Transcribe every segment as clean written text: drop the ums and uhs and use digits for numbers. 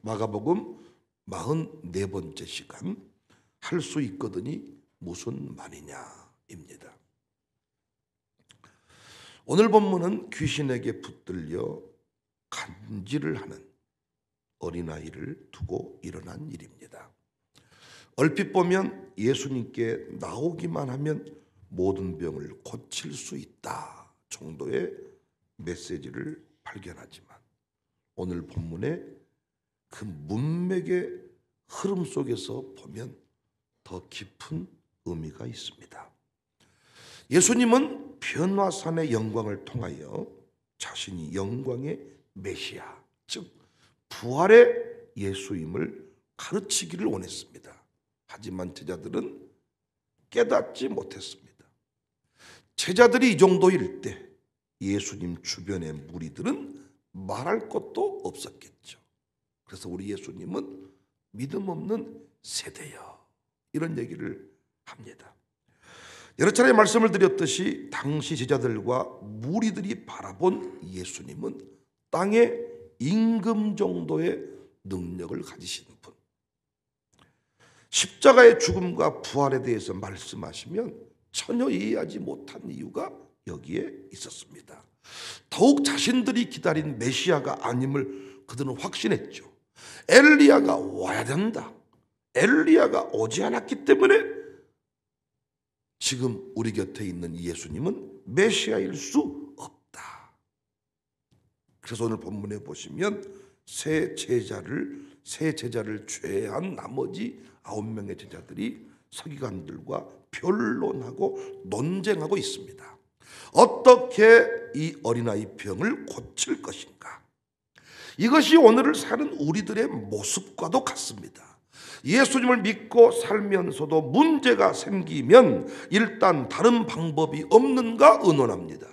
마가복음 44번째 시간, 할 수 있거든이 무슨 말이냐입니다. 오늘 본문은 귀신에게 붙들려 간질을 하는 어린아이를 두고 일어난 일입니다. 얼핏 보면 예수님께 나오기만 하면 모든 병을 고칠 수 있다 정도의 메시지를 발견하지만, 오늘 본문의 그 문맥의 흐름 속에서 보면 더 깊은 의미가 있습니다. 예수님은 변화산의 영광을 통하여 자신이 영광의 메시아, 즉 부활의 예수임을 가르치기를 원했습니다. 하지만 제자들은 깨닫지 못했습니다. 제자들이 이 정도일 때 예수님 주변의 무리들은 말할 것도 없었겠죠. 그래서 우리 예수님은 믿음 없는 세대여, 이런 얘기를 합니다. 여러 차례 말씀을 드렸듯이 당시 제자들과 무리들이 바라본 예수님은 땅의 임금 정도의 능력을 가지신 분. 십자가의 죽음과 부활에 대해서 말씀하시면 전혀 이해하지 못한 이유가 여기에 있었습니다. 더욱 자신들이 기다린 메시아가 아님을 그들은 확신했죠. 엘리야가 와야 된다. 엘리야가 오지 않았기 때문에 지금 우리 곁에 있는 예수님은 메시아일 수 없다. 그래서 오늘 본문에 보시면 세 제자를 제외한 나머지 9명의 제자들이 서기관들과 변론하고 논쟁하고 있습니다. 어떻게 이 어린아이 병을 고칠 것인가? 이것이 오늘을 사는 우리들의 모습과도 같습니다. 예수님을 믿고 살면서도 문제가 생기면 일단 다른 방법이 없는가 의논합니다.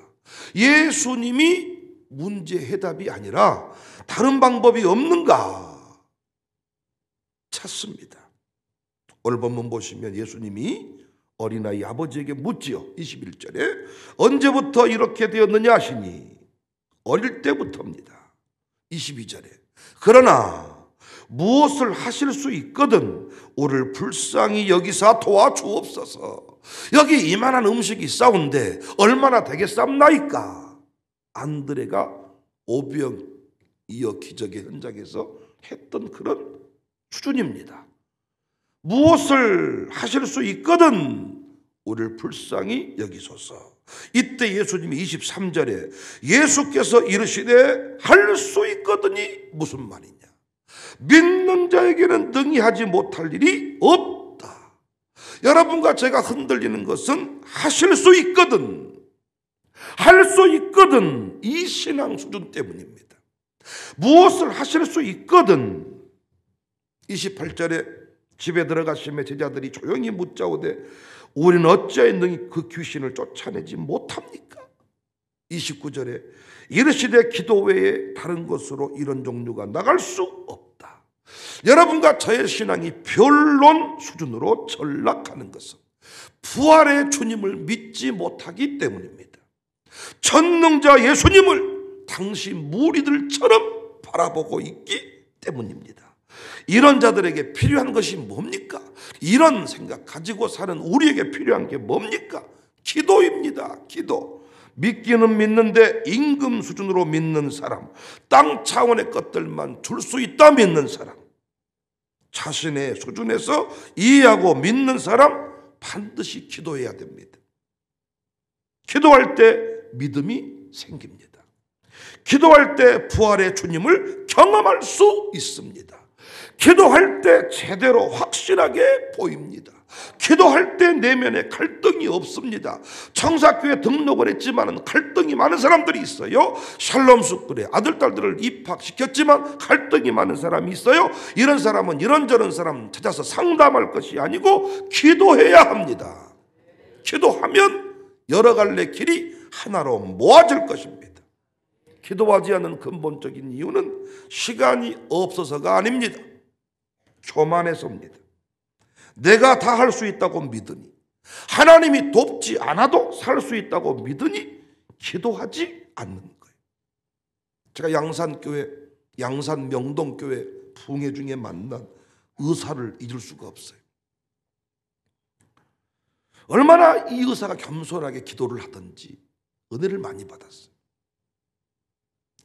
예수님이 문제 해답이 아니라 다른 방법이 없는가 찾습니다. 오늘 본문 보시면 예수님이 어린아이 아버지에게 묻지요. 21절에 언제부터 이렇게 되었느냐 하시니 어릴 때부터입니다. 22절에 그러나 무엇을 하실 수 있거든 우리를 불쌍히 여기사 도와주옵소서. 여기 이만한 음식이 있사온데 얼마나 되겠사옵나이까. 안드레가 오병이어 기적의 현장에서 했던 그런 수준입니다. 무엇을 하실 수 있거든 우리를 불쌍히 여기소서. 이때 예수님이 23절에 예수께서 이르시되 할 수 있거든이 무슨 말이냐. 믿는 자에게는 능히 하지 못할 일이 없다. 여러분과 제가 흔들리는 것은 하실 수 있거든, 할 수 있거든, 이 신앙 수준 때문입니다. 무엇을 하실 수 있거든. 28절에 집에 들어가시며 제자들이 조용히 묻자오되 우리는 어찌하여 능히 그 귀신을 쫓아내지 못합니까? 29절에 이르시되 기도 외에 다른 것으로 이런 종류가 나갈 수 없다. 여러분과 저의 신앙이 변론 수준으로 전락하는 것은 부활의 주님을 믿지 못하기 때문입니다. 전능자 예수님을 당시 무리들처럼 바라보고 있기 때문입니다. 이런 자들에게 필요한 것이 뭡니까? 이런 생각 가지고 사는 우리에게 필요한 게 뭡니까? 기도입니다. 기도. 믿기는 믿는데 임금 수준으로 믿는 사람, 땅 차원의 것들만 줄 수 있다 믿는 사람, 자신의 수준에서 이해하고 믿는 사람 반드시 기도해야 됩니다. 기도할 때 믿음이 생깁니다. 기도할 때 부활의 주님을 경험할 수 있습니다. 기도할 때 제대로 확실하게 보입니다. 기도할 때 내면에 갈등이 없습니다. 청사교회 등록을 했지만 갈등이 많은 사람들이 있어요. 샬롬 숙들의 아들, 딸들을 입학시켰지만 갈등이 많은 사람이 있어요. 이런 사람은 이런저런 사람 찾아서 상담할 것이 아니고 기도해야 합니다. 기도하면 여러 갈래 길이 하나로 모아질 것입니다. 기도하지 않는 근본적인 이유는 시간이 없어서가 아닙니다. 교만해서입니다. 내가 다 할 수 있다고 믿으니, 하나님이 돕지 않아도 살 수 있다고 믿으니 기도하지 않는 거예요. 제가 양산교회, 양산 명동교회 붕해 중에 만난 의사를 잊을 수가 없어요. 얼마나 이 의사가 겸손하게 기도를 하든지 은혜를 많이 받았어요.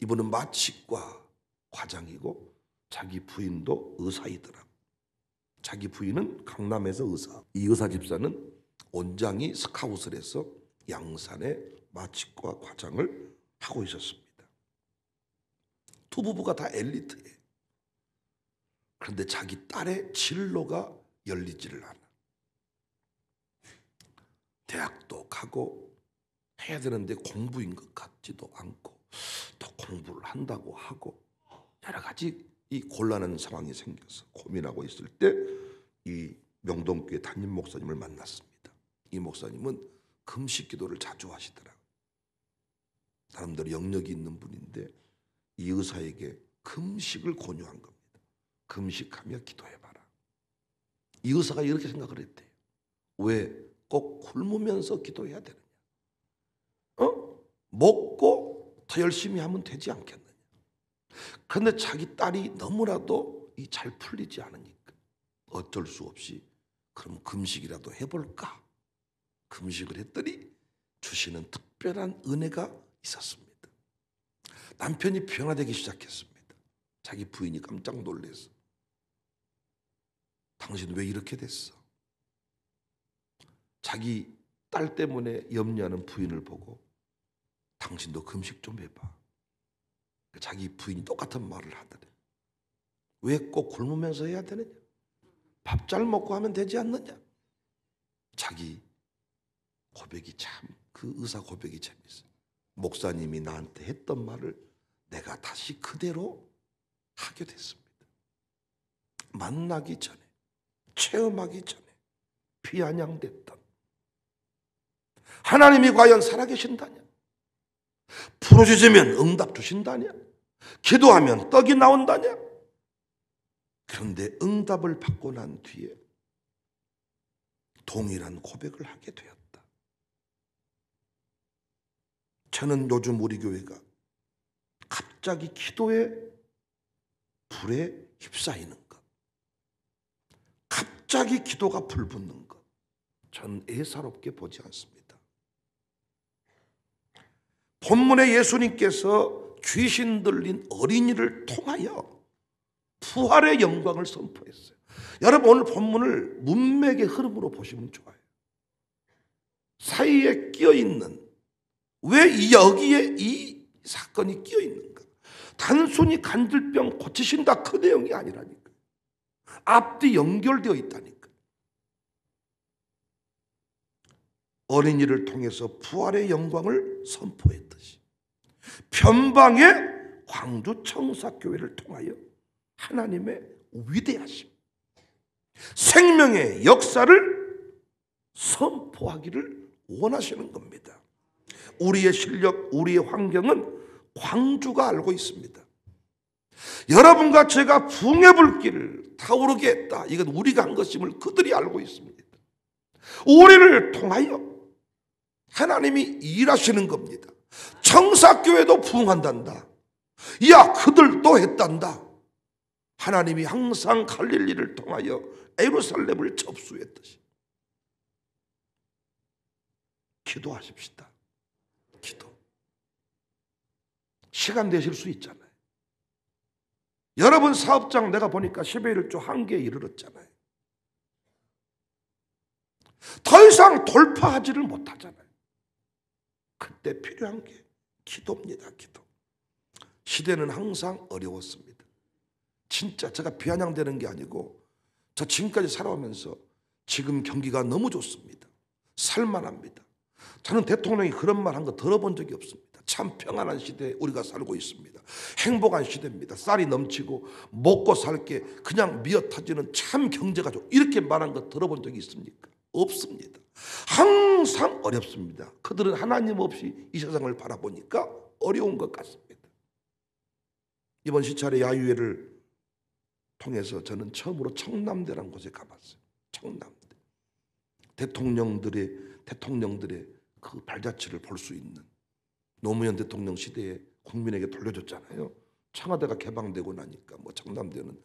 이분은 마취과 과장이고 자기 부인도 의사이더라고요. 자기 부인은 강남에서 의사. 이 의사 집사는 온장이 스카웃을 해서 양산에 마취과 과장을 하고 있었습니다. 두 부부가 다 엘리트예요. 그런데 자기 딸의 진로가 열리지를 않아. 대학도 가고 해야 되는데 공부인 것 같지도 않고 또 공부를 한다고 하고 여러 가지 이 곤란한 상황이 생겨서 고민하고 있을 때 이 명동교회 담임 목사님을 만났습니다. 이 목사님은 금식 기도를 자주 하시더라고요. 사람들이 영역이 있는 분인데 이 의사에게 금식을 권유한 겁니다. 금식하며 기도해봐라. 이 의사가 이렇게 생각을 했대요. 왜 꼭 굶으면서 기도해야 되느냐? 먹고 더 열심히 하면 되지 않겠느냐? 그런데 자기 딸이 너무나도 잘 풀리지 않으니까 어쩔 수 없이 그럼 금식이라도 해볼까? 금식을 했더니 주시는 특별한 은혜가 있었습니다. 남편이 변화되기 시작했습니다. 자기 부인이 깜짝 놀라서 당신 왜 이렇게 됐어? 자기 딸 때문에 염려하는 부인을 보고 당신도 금식 좀 해봐. 자기 부인이 똑같은 말을 하더래. 왜 꼭 굶으면서 해야 되느냐? 밥 잘 먹고 하면 되지 않느냐? 자기 고백이 참, 그 의사 고백이 재밌어요. 목사님이 나한테 했던 말을 내가 다시 그대로 하게 됐습니다. 만나기 전에, 체험하기 전에 비아냥됐던 하나님이 과연 살아계신다냐? 부르짖으면 응답 주신다냐? 기도하면 떡이 나온다냐? 그런데 응답을 받고 난 뒤에 동일한 고백을 하게 되었다. 저는 요즘 우리 교회가 갑자기 기도의 불에 휩싸이는 것, 갑자기 기도가 불붙는 것, 전 애사롭게 보지 않습니다. 본문에 예수님께서 귀신 들린 어린이를 통하여 부활의 영광을 선포했어요. 여러분 오늘 본문을 문맥의 흐름으로 보시면 좋아요. 사이에 끼어있는, 왜 여기에 이 사건이 끼어있는가? 단순히 간질병 고치신다 그 내용이 아니라니까. 앞뒤 연결되어 있다니까. 어린이를 통해서 부활의 영광을 선포했듯이 변방의 광주 청사교회를 통하여 하나님의 위대하심, 생명의 역사를 선포하기를 원하시는 겁니다. 우리의 실력, 우리의 환경은 광주가 알고 있습니다. 여러분과 제가 붕의 불길을 타오르게 했다. 이건 우리가 한 것임을 그들이 알고 있습니다. 우리를 통하여 하나님이 일하시는 겁니다. 청사교회도 부흥한단다. 야, 그들도 했단다. 하나님이 항상 갈릴리를 통하여 예루살렘을 접수했듯이. 기도하십시다. 기도. 시간 되실 수 있잖아요. 여러분 사업장 내가 보니까 11일 초 한계에 이르렀잖아요. 더 이상 돌파하지를 못하잖아요. 그때 필요한 게 기도입니다. 기도. 시대는 항상 어려웠습니다. 진짜 제가 비아냥대는 게 아니고 저 지금까지 살아오면서 지금 경기가 너무 좋습니다. 살만합니다. 저는 대통령이 그런 말 한 거 들어본 적이 없습니다. 참 평안한 시대에 우리가 살고 있습니다. 행복한 시대입니다. 쌀이 넘치고 먹고 살 게 그냥 미어터지는 참 경제가 좋고 이렇게 말한 거 들어본 적이 있습니까? 없습니다. 항상 어렵습니다. 그들은 하나님 없이 이 세상을 바라보니까 어려운 것 같습니다. 이번 시찰의 야유회를 통해서 저는 처음으로 청남대라는 곳에 가봤어요. 청남대. 대통령들의 그 발자취를 볼 수 있는, 노무현 대통령 시대에 국민에게 돌려줬잖아요. 청와대가 개방되고 나니까 청남대는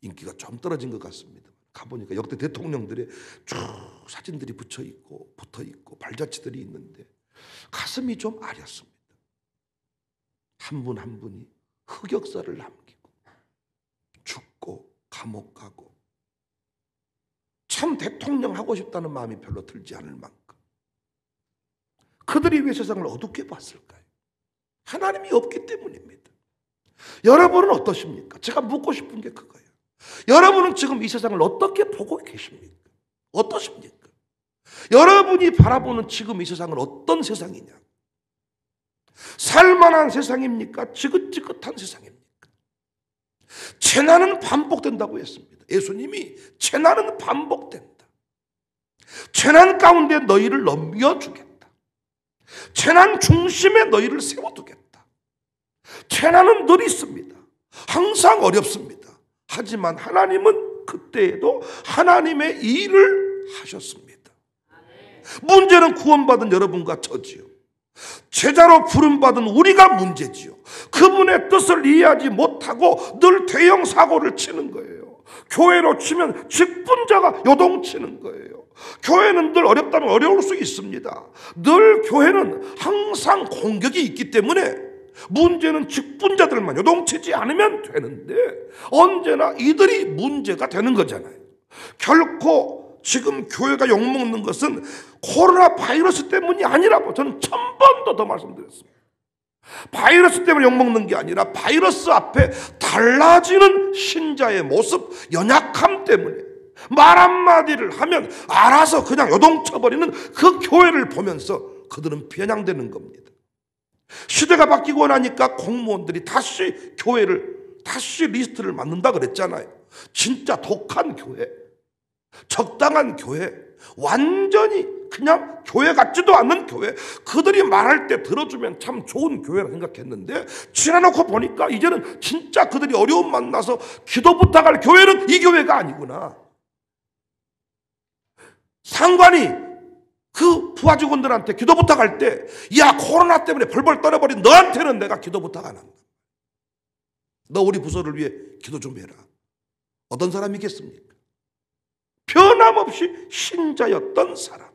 인기가 좀 떨어진 것 같습니다. 가보니까 역대 대통령들의 쭉 사진들이 붙어 있고 발자취들이 있는데 가슴이 좀 아렸습니다. 한 분 한 분이 흑역사를 남기고 죽고 감옥 가고 참 대통령 하고 싶다는 마음이 별로 들지 않을 만큼 그들이 왜 세상을 어둡게 봤을까요? 하나님이 없기 때문입니다. 여러분은 어떠십니까? 제가 묻고 싶은 게 그거예요. 여러분은 지금 이 세상을 어떻게 보고 계십니까? 어떠십니까? 여러분이 바라보는 지금 이 세상은 어떤 세상이냐? 살만한 세상입니까? 지긋지긋한 세상입니까? 재난은 반복된다고 했습니다. 예수님이 재난은 반복된다. 재난 가운데 너희를 넘겨주겠다. 재난 중심에 너희를 세워두겠다. 재난은 늘 있습니다. 항상 어렵습니다. 하지만 하나님은 그때에도 하나님의 일을 하셨습니다. 문제는 구원받은 여러분과 저지요. 제자로 부름받은 우리가 문제지요. 그분의 뜻을 이해하지 못하고 늘 대형 사고를 치는 거예요. 교회로 치면 직분자가 요동치는 거예요. 교회는 늘 어렵다면 어려울 수 있습니다. 늘 교회는 항상 공격이 있기 때문에 문제는 직분자들만 요동치지 않으면 되는데 언제나 이들이 문제가 되는 거잖아요. 결코 지금 교회가 욕먹는 것은 코로나 바이러스 때문이 아니라고 저는 1000번도 더 말씀드렸습니다. 바이러스 때문에 욕먹는 게 아니라 바이러스 앞에 달라지는 신자의 모습, 연약함 때문에 말 한마디를 하면 알아서 그냥 요동쳐버리는 그 교회를 보면서 그들은 편향되는 겁니다. 시대가 바뀌고 나니까 공무원들이 다시 리스트를 만든다 그랬잖아요. 진짜 독한 교회, 적당한 교회, 완전히 그냥 교회 같지도 않는 교회, 그들이 말할 때 들어주면 참 좋은 교회라 생각했는데 지나놓고 보니까 이제는 진짜 그들이 어려움 만나서 기도 부탁할 교회는 이 교회가 아니구나. 상관이 그 부하 직원들한테 기도 부탁할 때, 야, 코로나 때문에 벌벌 떨어버린 너한테는 내가 기도 부탁 안 한다. 너 우리 부서를 위해 기도 좀 해라. 어떤 사람이겠습니까? 변함없이 신자였던 사람.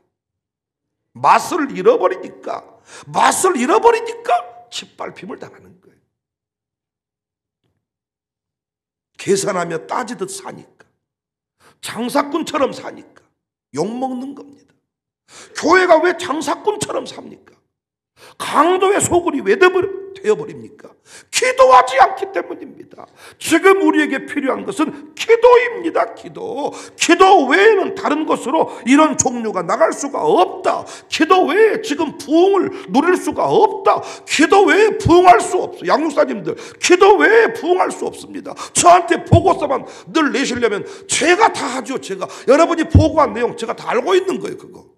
맛을 잃어버리니까 짓밟힘을 당하는 거예요. 계산하며 따지듯 사니까, 장사꾼처럼 사니까 욕먹는 겁니다. 교회가 왜 장사꾼처럼 삽니까? 강도의 소굴이 왜 되어버립니까? 기도하지 않기 때문입니다. 지금 우리에게 필요한 것은 기도입니다. 기도 외에는 다른 것으로 이런 종류가 나갈 수가 없다. 기도 외에 지금 부흥을 누릴 수가 없다. 기도 외에 부흥할 수 없어요. 양육사님들, 기도 외에 부흥할 수 없습니다. 저한테 보고서만 늘 내시려면 제가 다 하죠. 여러분이 보고한 내용 제가 다 알고 있는 거예요. 그거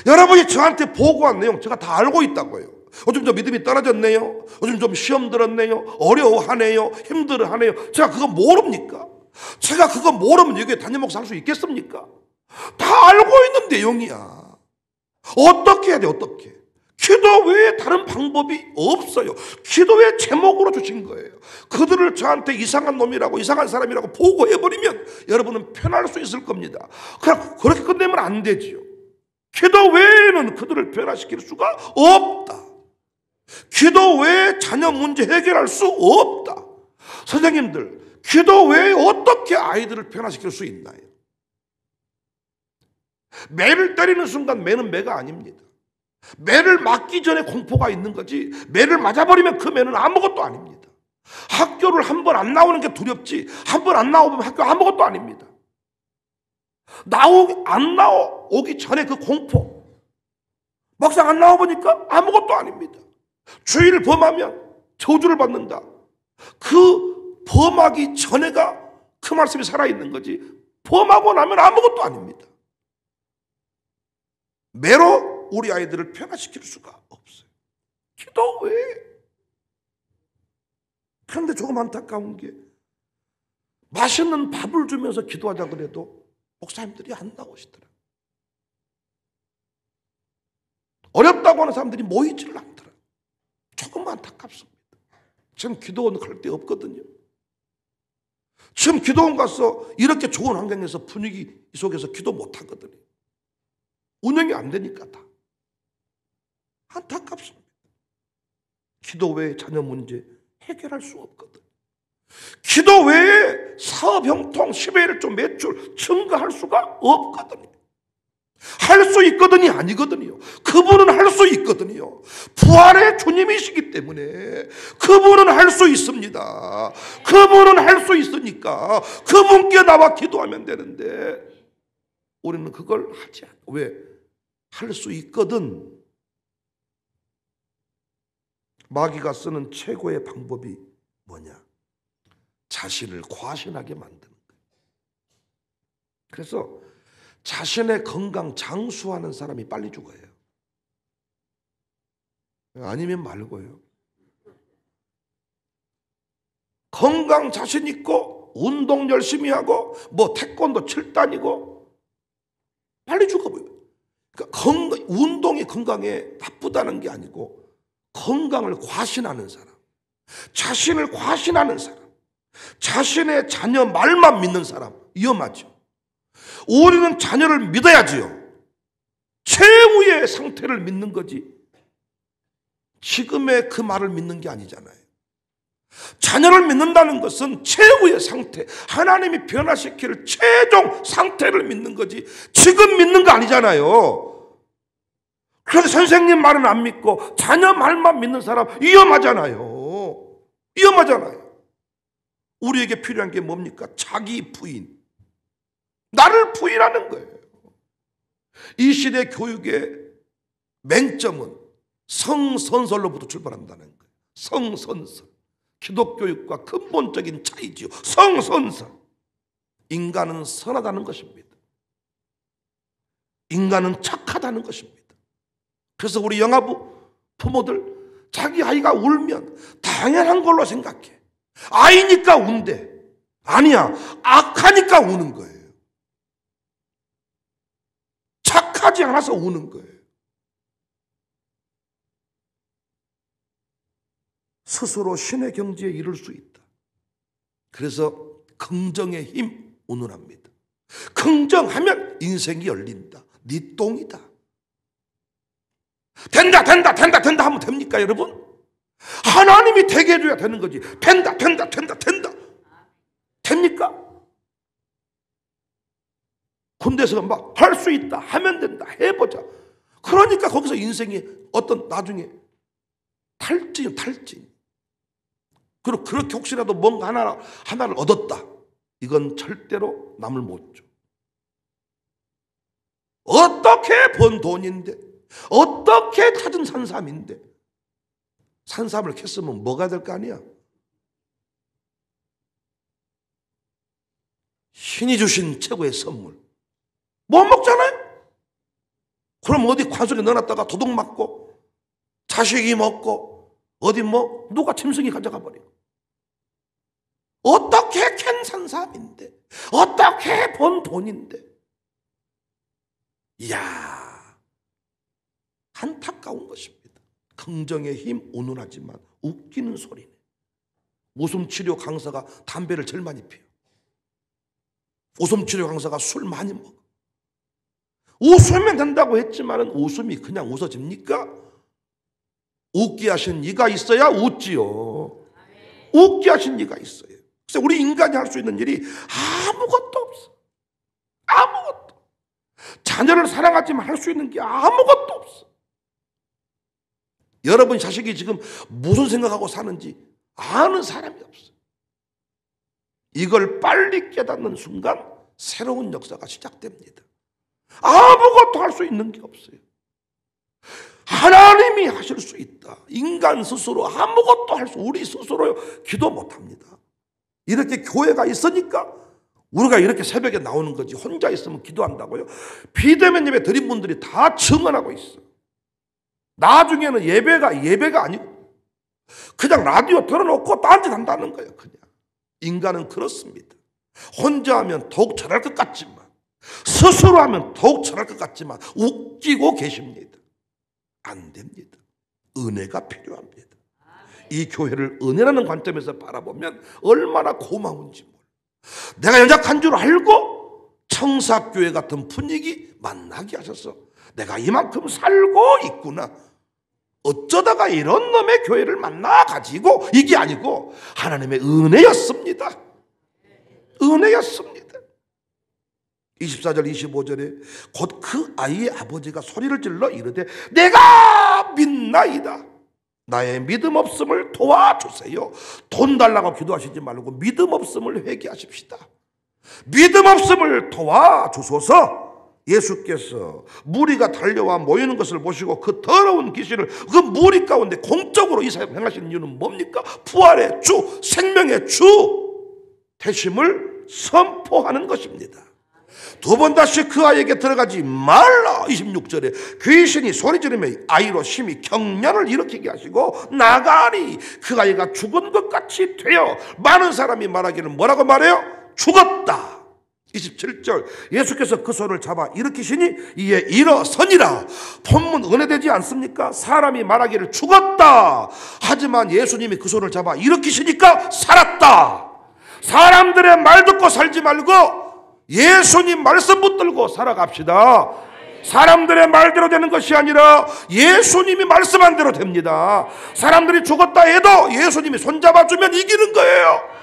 여러분이 저한테 보고한 내용 제가 다 알고 있다고요. 요즘 좀 믿음이 떨어졌네요. 요즘 좀 시험 들었네요. 어려워하네요. 힘들어하네요. 제가 그거 모릅니까? 제가 그거 모르면 여기에 담임 목사 할 수 있겠습니까? 다 알고 있는 내용이야. 어떻게 해야 돼? 어떻게? 기도 외에 다른 방법이 없어요. 기도의 제목으로 주신 거예요. 그들을 저한테 이상한 놈이라고, 이상한 사람이라고 보고해버리면 여러분은 편할 수 있을 겁니다. 그냥 그렇게 끝내면 안 되지요. 기도 외에는 그들을 변화시킬 수가 없다. 기도 외에 자녀 문제 해결할 수 없다. 선생님들, 기도 외에 어떻게 아이들을 변화시킬 수 있나요? 매를 때리는 순간 매는 매가 아닙니다. 매를 맞기 전에 공포가 있는 거지, 매를 맞아버리면 그 매는 아무것도 아닙니다. 학교를 한 번 안 나오는 게 두렵지, 한 번 안 나오면 학교 아무것도 아닙니다. 안 나오기 전에 그 공포, 막상 안 나와보니까 아무것도 아닙니다. 죄를 범하면 저주를 받는다. 그 범하기 전에가 그 말씀이 살아있는 거지, 범하고 나면 아무것도 아닙니다. 매로 우리 아이들을 변화시킬 수가 없어요. 기도 외에. 그런데 조금 안타까운 게, 맛있는 밥을 주면서 기도하자 그래도 목사님들이 안 나오시더라. 어렵다고 하는 사람들이 모이지를 않더라. 조금 안타깝습니다. 전 기도원 갈 데 없거든요. 지금 기도원 가서 이렇게 좋은 환경에서 분위기 속에서 기도 못 하거든요. 운영이 안 되니까 다. 안타깝습니다. 기도 외에 자녀 문제 해결할 수 없거든. 기도 외에 사업 형통 10의 1조 매출 증가할 수가 없거든요. 할 수 있거든이 아니거든요. 그분은 할 수 있거든요. 부활의 주님이시기 때문에 그분은 할 수 있습니다. 그분은 할 수 있으니까 그분께 나와 기도하면 되는데 우리는 그걸 하지 않아. 왜? 할 수 있거든. 마귀가 쓰는 최고의 방법이 뭐냐? 자신을 과신하게 만드는 거예요. 그래서 자신의 건강 장수하는 사람이 빨리 죽어요. 아니면 말고요. 건강 자신 있고 운동 열심히 하고 뭐 태권도 7단이고 빨리 죽어버려요. 그러니까 운동이 건강에 나쁘다는 게 아니고 건강을 과신하는 사람, 자신을 과신하는 사람, 자신의 자녀 말만 믿는 사람 위험하죠. 우리는 자녀를 믿어야지요. 최후의 상태를 믿는 거지 지금의 그 말을 믿는 게 아니잖아요. 자녀를 믿는다는 것은 최후의 상태, 하나님이 변화시킬 최종 상태를 믿는 거지 지금 믿는 거 아니잖아요. 그래서 선생님 말은 안 믿고 자녀 말만 믿는 사람 위험하잖아요. 위험하잖아요. 우리에게 필요한 게 뭡니까? 자기 부인. 나를 부인하는 거예요. 이 시대 교육의 맹점은 성선설로부터 출발한다는 거예요. 성선설. 기독교육과 근본적인 차이지요. 성선설. 인간은 선하다는 것입니다. 인간은 착하다는 것입니다. 그래서 우리 영아부 부모들 자기 아이가 울면 당연한 걸로 생각해. 아이니까 운대. 아니야. 악하니까 우는 거예요. 착하지 않아서 우는 거예요. 스스로 신의 경지에 이를 수 있다. 그래서 긍정의 힘 운운합니다. 긍정하면 인생이 열린다. 네 똥이다. 된다 된다 된다 된다 하면 됩니까 여러분? 하나님이 되게 해줘야 되는 거지. 된다 된다 된다 된다 됩니까? 군대에서 막 할 수 있다 하면 된다 해보자. 그러니까 거기서 인생이 어떤 나중에 탈진. 그리고 그렇게 혹시라도 뭔가 하나를 얻었다. 이건 절대로 남을 못 줘. 어떻게 번 돈인데, 어떻게 찾은 산삼인데, 산삼을 캤으면 뭐가 될 거 아니야? 신이 주신 최고의 선물. 못 먹잖아요? 그럼 어디 관속에 넣어놨다가 도둑 맞고, 자식이 먹고, 어디 누가 짐승이 가져가 버리고. 어떻게 캔 산삼인데, 어떻게 번 돈인데. 이야, 안타까운 것입니다. 긍정의 힘 운운하지만 웃기는 소리네. 웃음치료 강사가 담배를 제일 많이 피워. 웃음치료 강사가 술 많이 먹어. 웃으면 된다고 했지만 웃음이 그냥 웃어집니까? 웃게 하신 이가 있어야 웃지요. 웃게 하신 이가 있어요. 그래서 우리 인간이 할 수 있는 일이 아무것도 없어. 아무것도. 자녀를 사랑하지만 할 수 있는 게 아무것도 없어. 여러분 자식이 지금 무슨 생각하고 사는지 아는 사람이 없어. 이걸 빨리 깨닫는 순간 새로운 역사가 시작됩니다. 아무것도 할 수 있는 게 없어요. 하나님이 하실 수 있다. 인간 스스로 아무것도 할 수, 우리 스스로 기도 못합니다. 이렇게 교회가 있으니까 우리가 이렇게 새벽에 나오는 거지. 혼자 있으면 기도한다고요? 비대면 예배 드린 분들이 다 증언하고 있어. 나중에는 예배가 아니고 그냥 라디오 틀어놓고 딴짓한다는 거예요. 그냥 인간은 그렇습니다. 혼자 하면 더욱 잘할 것 같지만, 스스로 하면 더욱 잘할 것 같지만 웃기고 계십니다. 안 됩니다. 은혜가 필요합니다. 이 교회를 은혜라는 관점에서 바라보면 얼마나 고마운지 몰라. 내가 연약한 줄 알고 청사교회 같은 분위기 만나게 하셔서 내가 이만큼 살고 있구나. 어쩌다가 이런 놈의 교회를 만나가지고, 이게 아니고 하나님의 은혜였습니다. 은혜였습니다. 24절 25절에 곧 그 아이의 아버지가 소리를 질러 이르되 내가 믿나이다. 나의 믿음 없음을 도와주세요. 돈 달라고 기도하시지 말고 믿음 없음을 회개하십시다. 믿음 없음을 도와주소서. 예수께서 무리가 달려와 모이는 것을 보시고 그 더러운 귀신을 그 무리 가운데 공적으로 이 사역을 행하시는 이유는 뭡니까? 부활의 주, 생명의 주 되심을 선포하는 것입니다. 두 번 다시 그 아이에게 들어가지 말라. 26절에 귀신이 소리 지르며 아이로 심히 경련을 일으키게 하시고 나가니 그 아이가 죽은 것 같이 되어 많은 사람이 말하기를 뭐라고 말해요? 죽었다. 27절 예수께서 그 손을 잡아 일으키시니 이에 일어서니라. 본문 은혜되지 않습니까? 사람이 말하기를 죽었다. 하지만 예수님이 그 손을 잡아 일으키시니까 살았다. 사람들의 말 듣고 살지 말고 예수님 말씀 붙들고 살아갑시다. 사람들의 말대로 되는 것이 아니라 예수님이 말씀한 대로 됩니다. 사람들이 죽었다 해도 예수님이 손잡아주면 이기는 거예요.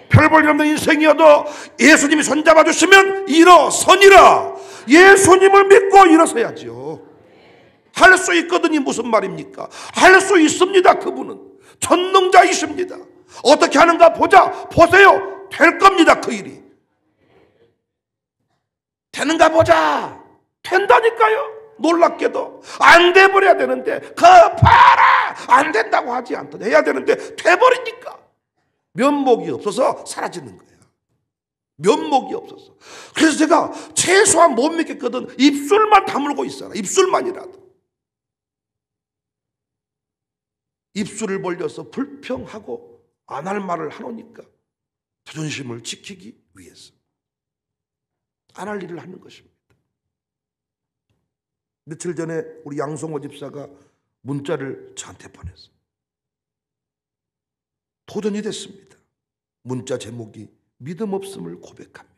별 볼 일 없는 인생이어도 예수님이 손잡아주시면 일어서니라. 예수님을 믿고 일어서야죠. 할 수 있거든요. 무슨 말입니까? 할 수 있습니다. 그분은 전능자이십니다. 어떻게 하는가 보세요. 될 겁니다. 그 일이 되는가 보자. 된다니까요. 놀랍게도 안 돼버려야 되는데 봐라 안 된다고 하지 않던 해야 되는데 돼버리니까 면목이 없어서 사라지는 거예요. 면목이 없어서. 그래서 제가 최소한 못 믿겠거든. 입술만 다물고 있어라. 입술만이라도. 입술을 벌려서 불평하고 안 할 말을 하노니까 자존심을 지키기 위해서 안 할 일을 하는 것입니다. 며칠 전에 우리 양성호 집사가 문자를 저한테 보냈어요. 도전이 됐습니다. 문자 제목이 믿음 없음을 고백합니다.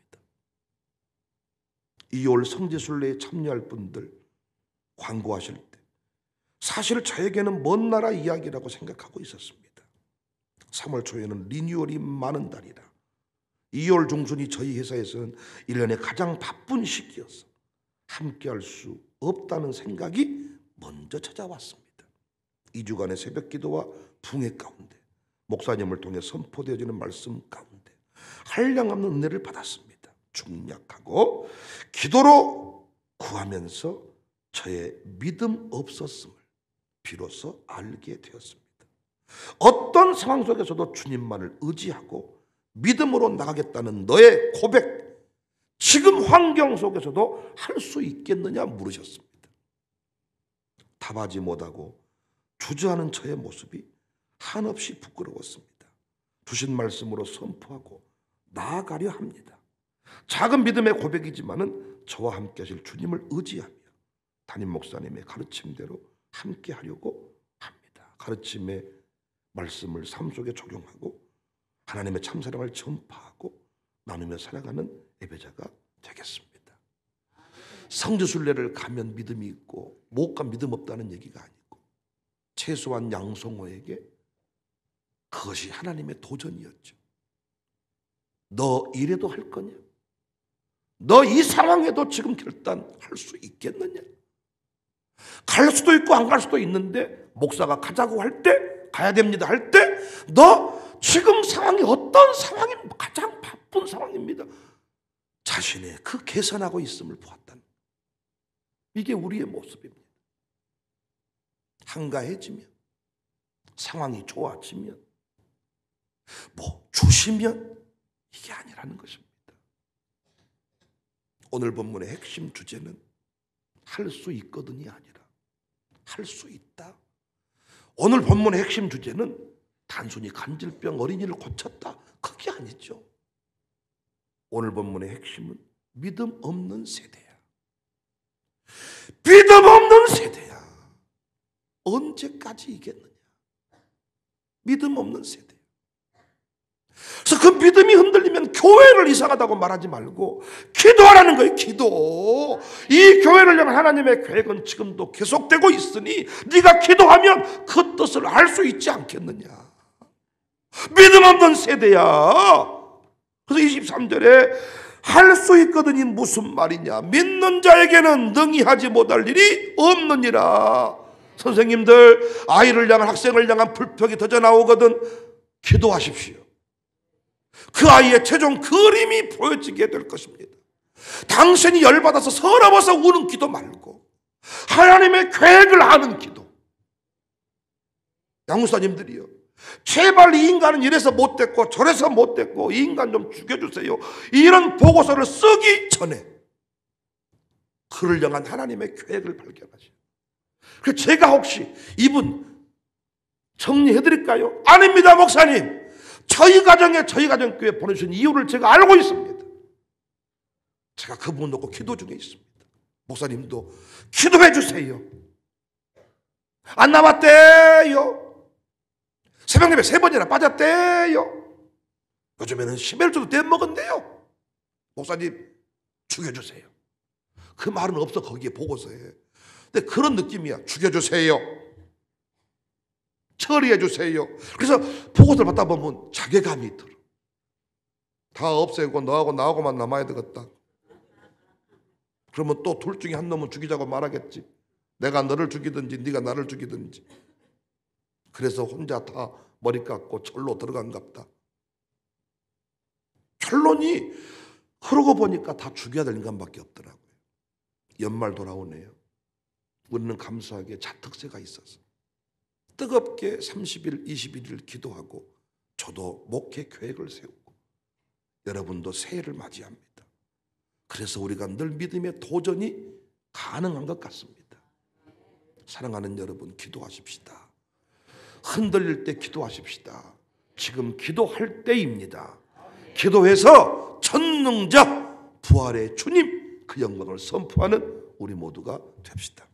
2월 성지순례에 참여할 분들 광고하실 때 사실 저에게는 먼 나라 이야기라고 생각하고 있었습니다. 3월 초에는 리뉴얼이 많은 달이라 2월 중순이 저희 회사에서는 1년에 가장 바쁜 시기여서 함께할 수 없다는 생각이 먼저 찾아왔습니다. 2주간의 새벽 기도와 붕괴 가운데 목사님을 통해 선포되어지는 말씀 가운데 한량없는 은혜를 받았습니다. 중략하고 기도로 구하면서 저의 믿음 없었음을 비로소 알게 되었습니다. 어떤 상황 속에서도 주님만을 의지하고 믿음으로 나가겠다는 너의 고백, 지금 환경 속에서도 할 수 있겠느냐 물으셨습니다. 답하지 못하고 주저하는 저의 모습이 한없이 부끄러웠습니다. 주신 말씀으로 선포하고 나아가려 합니다. 작은 믿음의 고백이지만은 저와 함께 하실 주님을 의지하며 담임 목사님의 가르침대로 함께 하려고 합니다. 가르침의 말씀을 삶 속에 적용하고 하나님의 참사랑을 전파하고 나누며 살아가는 예배자가 되겠습니다. 성지순례를 가면 믿음이 있고 못 가면 믿음 없다는 얘기가 아니고 최소한 양성호에게 그것이 하나님의 도전이었죠. 너 이래도 할 거냐? 너 이 상황에도 지금 결단할 수 있겠느냐? 갈 수도 있고 안 갈 수도 있는데 목사가 가자고 할 때 가야 됩니다 할 때 너 지금 상황이 어떤 상황이 가장 바쁜 상황입니다. 자신의 그 계산하고 있음을 보았다는 이게 우리의 모습입니다. 한가해지면 상황이 좋아지면 뭐 주시면 이게 아니라는 것입니다. 오늘 본문의 핵심 주제는 할 수 있거든이 아니라 할 수 있다. 오늘 본문의 핵심 주제는 단순히 간질병 어린이를 고쳤다. 그게 아니죠. 오늘 본문의 핵심은 믿음 없는 세대야. 믿음 없는 세대야. 언제까지 이겠느냐. 믿음 없는 세대. 그래서 그 믿음이 흔들리면 교회를 이상하다고 말하지 말고 기도하라는 거예요. 기도. 이 교회를 향한 하나님의 계획은 지금도 계속되고 있으니 네가 기도하면 그 뜻을 알 수 있지 않겠느냐. 믿음 없는 세대야. 그래서 23절에 할 수 있거든이 무슨 말이냐. 믿는 자에게는 능히 하지 못할 일이 없느니라. 선생님들, 아이를 향한, 학생을 향한 불평이 터져 나오거든 기도하십시오. 그 아이의 최종 그림이 보여지게 될 것입니다. 당신이 열받아서 서러워서 우는 기도 말고 하나님의 계획을 아는 기도. 양무사님들이요, 제발 이 인간은 이래서 못됐고 저래서 못됐고 이 인간 좀 죽여주세요, 이런 보고서를 쓰기 전에 그를 향한 하나님의 계획을 발견하시오. 그래서 제가 혹시 이분 정리해드릴까요? 아닙니다, 목사님. 저희 가정교회 보내주신 이유를 제가 알고 있습니다. 제가 그분 놓고 기도 중에 있습니다. 목사님도 기도해 주세요. 안 남았대요. 새벽 예배 3번이나 빠졌대요. 요즘에는 심혈주도 떼먹은데요. 목사님 죽여주세요. 그 말은 없어, 거기에 보고서에. 근데 그런 느낌이야. 죽여주세요, 처리해 주세요. 그래서 보고서를 받다 보면 자괴감이 들어. 다 없애고 너하고 나하고만 남아야 되겠다. 그러면 또 둘 중에 한 놈은 죽이자고 말하겠지. 내가 너를 죽이든지 네가 나를 죽이든지. 그래서 혼자 다 머리 깎고 절로 들어간갑다. 결론이 그러고 보니까 다 죽여야 될 인간밖에 없더라고요. 연말 돌아오네요. 우리는 감사하게 자특세가 있어서 뜨겁게 30일, 21일 기도하고 저도 목회 계획을 세우고 여러분도 새해를 맞이합니다. 그래서 우리가 늘 믿음의 도전이 가능한 것 같습니다. 사랑하는 여러분, 기도하십시다. 흔들릴 때 기도하십시다. 지금 기도할 때입니다. 기도해서 전능자 부활의 주님 그 영광을 선포하는 우리 모두가 됩시다.